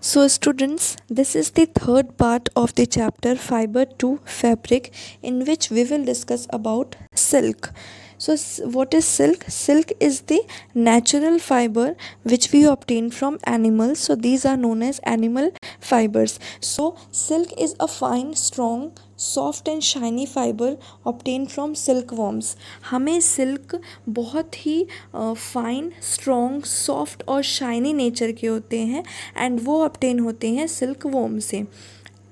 So, students, this is the third part of the chapter Fiber to Fabric, in which we will discuss about silk. So, what is silk? Silk is the natural fiber which we obtain from animals. So, these are known as animal fibers. So, silk is a fine, strong, soft and shiny fiber obtain from silkworms. हमें silk बहुत ही fine, strong, soft और shiny nature के होते हैं and वो obtain होते हैं सिल्कवॉर्म से.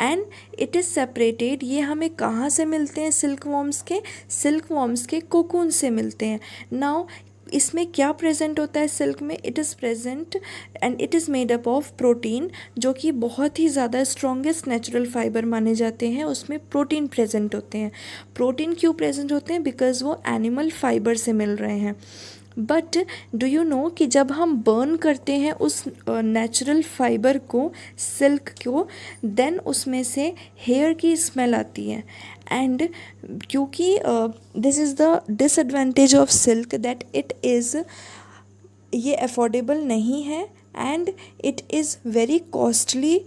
And it is separated. ये हमें कहाँ से मिलते हैं? सिल्कवॉर्म्स के कोकून से मिलते हैं. नाउ इसमें क्या प्रेजेंट होता है सिल्क में? It is present and it is made up of protein, जो कि बहुत ही ज़्यादा स्ट्रॉन्गेस्ट नेचुरल फाइबर माने जाते हैं. उसमें प्रोटीन प्रेजेंट होते हैं. प्रोटीन क्यों प्रेजेंट होते हैं? बिकॉज वो एनिमल फाइबर से मिल रहे हैं. बट डू यू नो कि जब हम बर्न करते हैं उस नेचुरल फाइबर को, सिल्क को, देन उसमें से हेयर की स्मेल आती है. एंड क्योंकि this is the disadvantage of silk that it is, ये अफोर्डेबल नहीं है and it is very costly.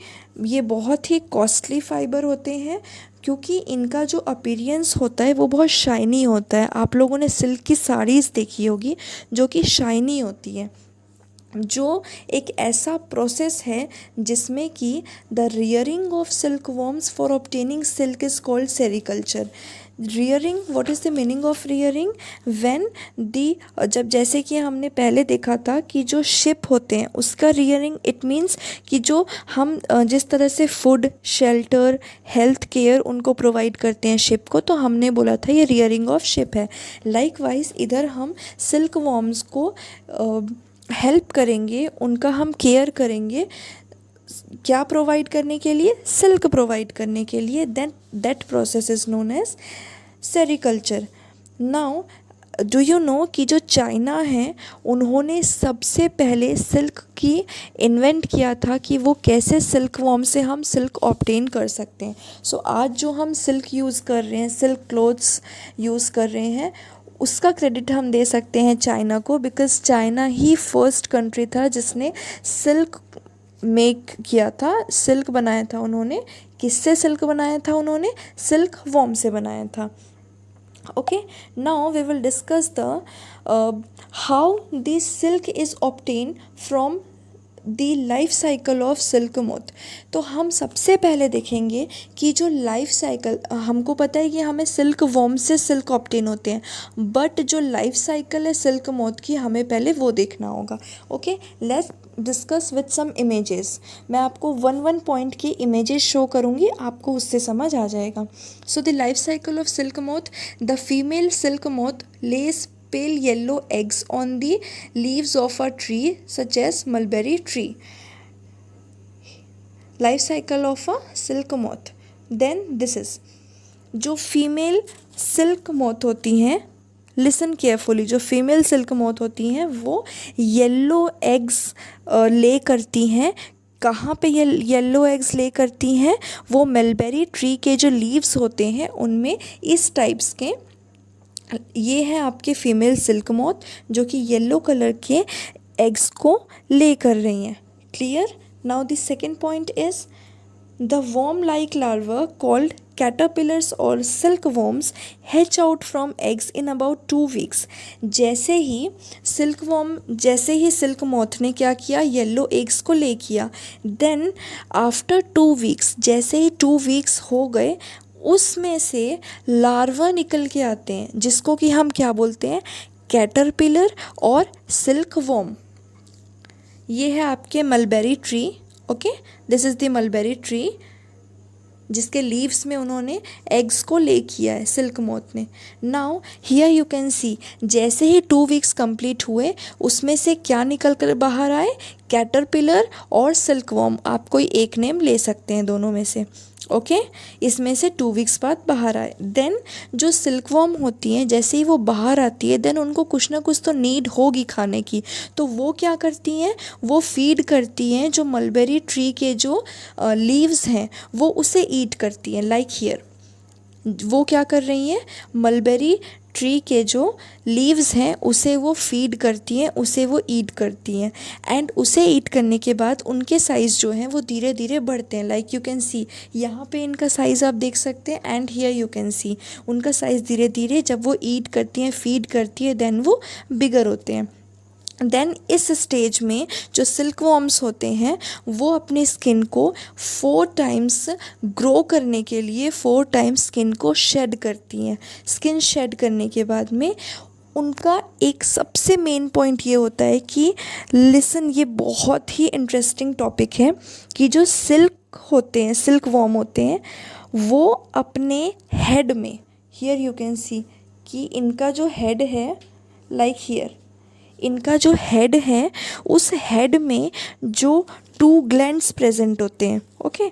ये बहुत ही कॉस्टली फाइबर होते हैं क्योंकि इनका जो अपीयरेंस होता है वो बहुत शाइनी होता है. आप लोगों ने सिल्क की साड़ीज़ देखी होगी जो कि शाइनी होती है, जो एक ऐसा प्रोसेस है जिसमें कि the rearing of silk worms for obtaining silk is called sericulture. Rearing, what is the meaning of rearing? When the, जब जैसे कि हमने पहले देखा था कि जो शिप होते हैं उसका रियरिंग, इट मीन्स कि जो हम जिस तरह से फूड, शेल्टर, हेल्थ केयर उनको प्रोवाइड करते हैं शिप को, तो हमने बोला था ये रियरिंग ऑफ शिप है. लाइकवाइज इधर हम सिल्क वॉर्म्स को हेल्प करेंगे, उनका हम केयर करेंगे. क्या प्रोवाइड करने के लिए? सिल्क प्रोवाइड करने के लिए. Then that process is known as sericulture. Now do you know कि जो चाइना है उन्होंने सबसे पहले सिल्क की इन्वेंट किया था कि वो कैसे सिल्क वॉर्म से हम सिल्क ऑब्टेन कर सकते हैं. सो आज जो हम सिल्क यूज़ कर रहे हैं, सिल्क क्लोथ्स यूज़ कर रहे हैं, उसका क्रेडिट हम दे सकते हैं चाइना को, because China he first country था जिसने सिल्क मेक किया था, सिल्क बनाया था उन्होंने. किससे सिल्क बनाया था उन्होंने? सिल्क वॉर्म से बनाया था. Okay, now we will discuss the how the silk is obtained from the life cycle of silk moth. तो हम सबसे पहले देखेंगे कि जो लाइफ साइकिल, हमको पता है कि हमें सिल्क वॉर्म से सिल्क ऑब्टेन होते हैं, बट जो लाइफ साइकिल है सिल्क मोथ की, हमें पहले वो देखना होगा. Okay, let's discuss with some images. मैं आपको वन पॉइंट की इमेजेस शो करूँगी, आपको उससे समझ आ जाएगा. So the life cycle of silk moth. The female silk moth lays pale yellow eggs on the leaves of a tree such as mulberry tree. Life cycle of a silk moth. Then this is, जो female silk moth होती हैं, listen carefully, जो female silk moth होती हैं वो yellow eggs ले करती हैं. कहाँ पे ये येलो एग्स ले करती हैं? वो मलबेरी ट्री के जो लीव्स होते हैं उनमें, इस टाइप्स के. ये है आपके फीमेल सिल्क मोथ जो कि येलो कलर के एग्स को ले कर रही हैं. Clear? Now the second point is the worm like larva called caterpillars और silk worms hatch out from eggs in about 2 weeks. जैसे ही सिल्क मोथ ने क्या किया? येलो एग्स को ले किया. देन आफ्टर 2 weeks, जैसे ही 2 weeks हो गए, उसमें से लार्वा निकल के आते हैं, जिसको कि हम क्या बोलते हैं? कैटरपिलर और सिल्क वर्म. ये है आपके mulberry tree. Okay, this is the mulberry tree जिसके लीव्स में उन्होंने एग्स को ले किया है सिल्क मोथ ने. Now here you can see, जैसे ही 2 weeks कंप्लीट हुए, उसमें से क्या निकल कर बाहर आए? कैटरपिलर और सिल्क वर्म. आप कोई एक नेम ले सकते हैं दोनों में से. ओके, इसमें से 2 weeks बाद बाहर आए. देन जो सिल्क वर्म होती हैं, जैसे ही वो बाहर आती है, देन उनको कुछ ना कुछ तो नीड होगी खाने की. तो वो क्या करती हैं? वो फीड करती हैं जो मलबेरी ट्री के जो लीव्स हैं, वो उसे ईट करती हैं. लाइक हियर, वो क्या कर रही हैं? मलबेरी ट्री के जो लीव्स हैं उसे वो फीड करती हैं, उसे वो ईट करती हैं। एंड उसे ईट करने के बाद उनके साइज़ जो हैं वो धीरे धीरे बढ़ते हैं। लाइक यू कैन सी, यहाँ पे इनका साइज़ आप देख सकते हैं, and here you can see उनका साइज़ धीरे धीरे जब वो ईट करती हैं, फीड करती है, देन वो बिगर होते हैं। देन इस स्टेज में जो सिल्क वॉर्म्स होते हैं वो अपने स्किन को 4 टाइम्स ग्रो करने के लिए 4 टाइम्स स्किन को शेड करती हैं। स्किन शेड करने के बाद में उनका एक सबसे मेन पॉइंट ये होता है कि लिसन, ये बहुत ही इंटरेस्टिंग टॉपिक है कि जो सिल्क होते हैं, सिल्क वॉर्म होते हैं, वो अपने हेड में, हियर यू कैन सी कि इनका जो हेड है, लाइक हियर इनका जो हेड है उस हेड में जो 2 ग्लैंड्स प्रेजेंट होते हैं। ओके,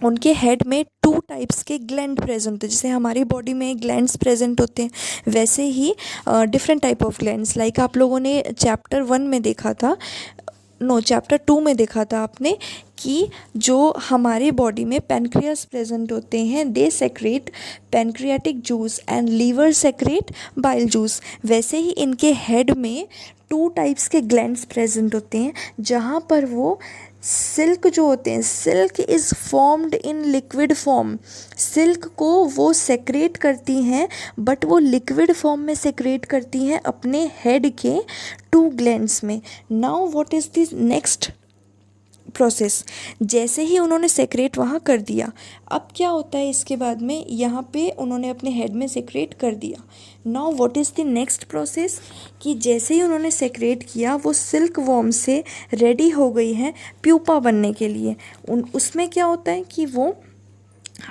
उनके हेड में 2 टाइप्स के ग्लैंड प्रेजेंट होते हैं। जैसे हमारी बॉडी में ग्लैंड्स प्रेजेंट होते हैं वैसे ही different type of glands, like आप लोगों ने चैप्टर 1 में देखा था, चैप्टर 2 में देखा था आपने कि जो हमारे बॉडी में पैनक्रियास प्रेजेंट होते हैं, they secrete pancreatic juice and liver secrete bile juice. वैसे ही इनके हेड में 2 टाइप्स के ग्लैंड्स प्रेजेंट होते हैं जहाँ पर वो सिल्क जो होते हैं, silk is formed in liquid form, silk को वो सेक्रेट करती हैं, बट वो लिक्विड फॉर्म में सेक्रेट करती हैं अपने हेड के 2 ग्लैंड्स में। Now what is the next process? जैसे ही उन्होंने सेक्रेट वहाँ कर दिया, अब क्या होता है इसके बाद में, यहाँ पे उन्होंने अपने हेड में सेक्रेट कर दिया। Now what is the next process कि जैसे ही उन्होंने सेक्रेट किया वो सिल्क वॉर्म से रेडी हो गई हैं प्यूपा बनने के लिए। उसमें क्या होता है कि वो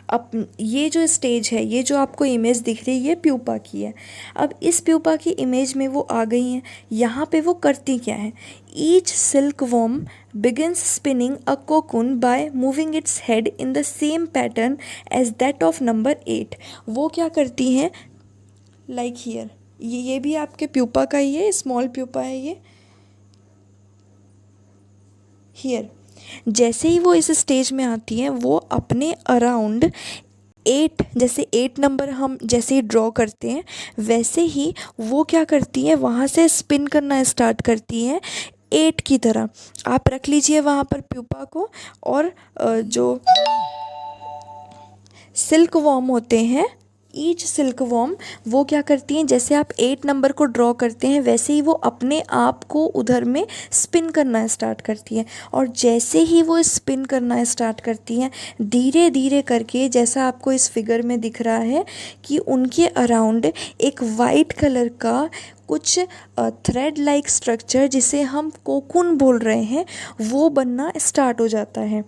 अब ये जो स्टेज है, ये जो आपको इमेज दिख रही है, ये प्यूपा की है। अब इस प्यूपा की इमेज में वो आ गई हैं। यहाँ पे वो करती क्या है? Each silk worm begins spinning a cocoon by moving its head in the same pattern as that of number 8। वो क्या करती हैं? लाइक हियर, ये भी आपके प्यूपा का ही है, स्मॉल प्यूपा है ये। हियर जैसे ही वो इस स्टेज में आती हैं वो अपने अराउंड 8, जैसे 8 नंबर हम जैसे ही ड्रॉ करते हैं वैसे ही वो क्या करती हैं, वहाँ से स्पिन करना स्टार्ट करती हैं 8 की तरह। आप रख लीजिए वहाँ पर प्यूपा को, और जो सिल्क वॉर्म होते हैं, ईच सिल्क वॉर्म वो क्या करती हैं, जैसे आप 8 नंबर को ड्रॉ करते हैं वैसे ही वो अपने आप को उधर में स्पिन करना स्टार्ट करती हैं। और जैसे ही वो स्पिन करना स्टार्ट करती हैं धीरे धीरे करके, जैसा आपको इस फिगर में दिख रहा है कि उनके अराउंड एक वाइट कलर का कुछ थ्रेड लाइक स्ट्रक्चर, जिसे हम कोकून बोल रहे हैं, वो बनना स्टार्ट हो जाता है।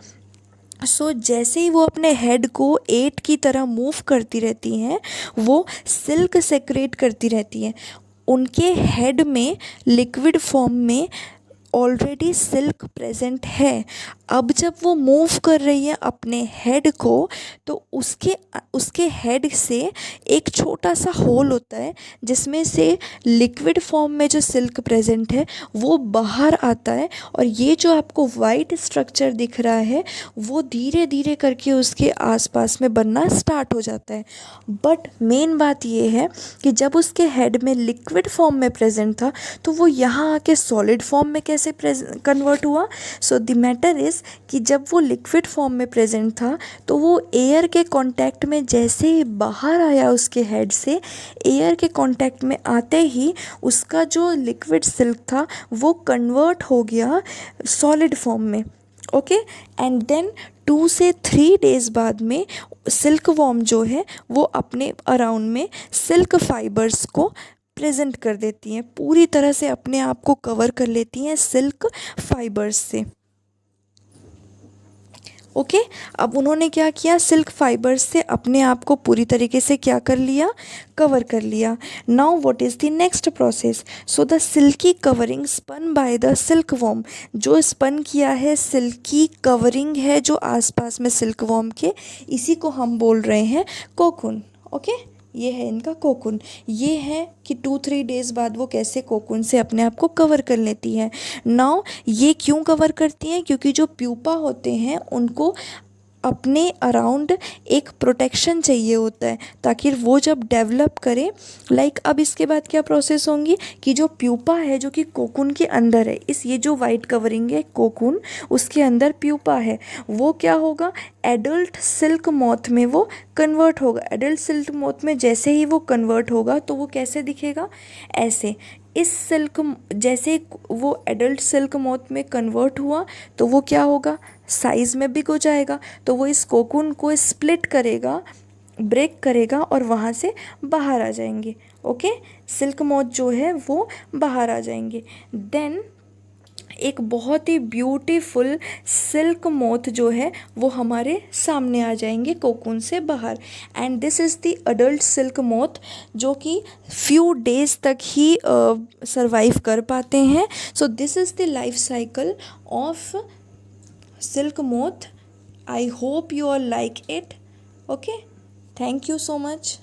जैसे ही वो अपने हेड को 8 की तरह मूव करती रहती हैं वो सिल्क सेक्रेट करती रहती हैं। उनके हेड में लिक्विड फॉर्म में ऑलरेडी सिल्क प्रेजेंट है। अब जब वो मूव कर रही है अपने हेड को तो उसके हेड से एक छोटा सा होल होता है जिसमें से लिक्विड फॉर्म में जो सिल्क प्रेजेंट है वो बाहर आता है, और ये जो आपको वाइट स्ट्रक्चर दिख रहा है वो धीरे धीरे करके उसके आसपास में बनना स्टार्ट हो जाता है। बट मेन बात ये है कि जब उसके हेड में लिक्विड फॉर्म में प्रेजेंट था तो वो यहाँ आके सॉलिड फॉर्म में कैसे कन्वर्ट हुआ? सो द मैटर इज़ कि जब वो लिक्विड फॉर्म में प्रेजेंट था तो वो एयर के कांटेक्ट में जैसे ही बाहर आया उसके हेड से, एयर के कांटेक्ट में आते ही उसका जो लिक्विड सिल्क था वो कन्वर्ट हो गया सॉलिड फॉर्म में। ओके, एंड देन 2 से 3 डेज़ बाद में सिल्क वॉर्म जो है वो अपने अराउंड में सिल्क फाइबर्स को प्रेजेंट कर देती हैं, पूरी तरह से अपने आप को कवर कर लेती हैं सिल्क फाइबर्स से। ओके, अब उन्होंने क्या किया, सिल्क फाइबर्स से अपने आप को पूरी तरीके से क्या कर लिया, कवर कर लिया। Now what is the next process? So the silky covering spun by the silk worm, जो स्पन किया है सिल्की कवरिंग है जो आसपास में सिल्क वॉर्म के, इसी को हम बोल रहे हैं कोकून। ओके, ये है इनका कोकून। ये है कि 2-3 डेज़ बाद वो कैसे कोकून से अपने आप को कवर कर लेती है। नाउ ये क्यों कवर करती हैं? क्योंकि जो प्यूपा होते हैं उनको अपने अराउंड एक प्रोटेक्शन चाहिए होता है ताकि वो जब डेवलप करे, लाइक अब इसके बाद क्या प्रोसेस होंगी कि जो प्यूपा है जो कि कोकून के अंदर है, इस ये जो वाइट कवरिंग है कोकून, उसके अंदर प्यूपा है, वो क्या होगा एडल्ट सिल्क मॉथ में वो कन्वर्ट होगा। एडल्ट सिल्क मॉथ में जैसे ही वो कन्वर्ट होगा तो वो कैसे दिखेगा, ऐसे। इस सिल्क जैसे वो एडल्ट सिल्क मॉथ में कन्वर्ट हुआ तो वो क्या होगा, साइज़ में बिग हो जाएगा, तो वो इस कोकून को स्प्लिट करेगा, ब्रेक करेगा और वहाँ से बाहर आ जाएंगे। ओके, सिल्क मॉथ जो है वो बाहर आ जाएंगे। देन एक बहुत ही ब्यूटीफुल सिल्क मोथ जो है वो हमारे सामने आ जाएंगे कोकून से बाहर। And this is the adult silk moth जो कि फ्यू डेज तक ही सरवाइव कर पाते हैं। So this is the life cycle of silk moth. I hope you all like it. Okay, thank you so much.